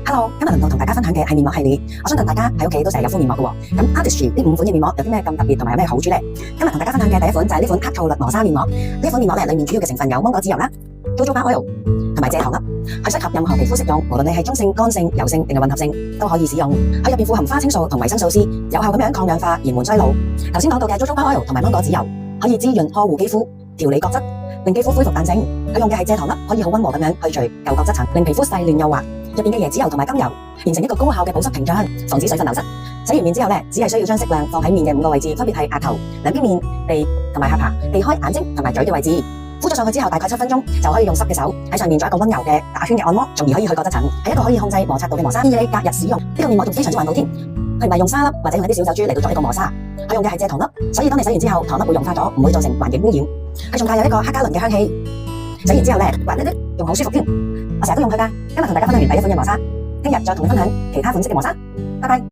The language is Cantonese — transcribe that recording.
Hello，今日輪到同大家分享嘅係面膜系列。我相信大家喺屋企都成日有敷面膜嘅喎。咁 Artistry 呢5款嘅面膜有啲咩咁特別同埋有咩好處呢？今日同大家分享嘅第一款就係呢款黑醋栗磨砂面膜。呢款面膜裏面主要嘅成分有芒果籽油啦、jojoba oil 同埋蔗糖粒，係適合任何皮膚適用，無論你係中性、乾性、油性定係混合性都可以使用。佢入邊富含花青素同維生素 C， 有效咁樣抗氧化、延緩衰老。頭先講到嘅 jojoba oil 同埋芒果籽油可以滋潤呵護肌膚、調理角質，令肌膚恢復彈性。佢用嘅係蔗糖粒，可以好溫和咁樣去除舊角質層，令皮膚細嫩幼滑。入邊嘅椰子油同埋甘油形成一個高效嘅保濕屏障，防止水分流失。洗完面之後呢，只係需要將適量放喺面嘅5個位置，分別係額頭、兩邊面、鼻同埋下巴，避開眼睛同埋嘴嘅位置。敷咗上去之後，大概7分鐘就可以用濕嘅手喺上面做一個溫柔嘅打圈嘅按摩，從而可以去角質層，係一個可以控制摩擦度嘅磨砂，建議你隔日使用。呢個面膜仲非常之環保添，佢唔係用沙粒或者用一啲小酒珠嚟到作一個磨砂，佢用嘅係蔗糖粒，所以當你洗完之後，糖粒會融化咗，唔會造成環境污染。佢仲帶有一個黑加侖嘅香氣，洗完之後呢，滑溜溜，仲好舒服添。我成日都用佢㗎。今日同大家分享完第一款嘅磨砂，聽日再同你分享其他款式嘅磨砂。拜拜。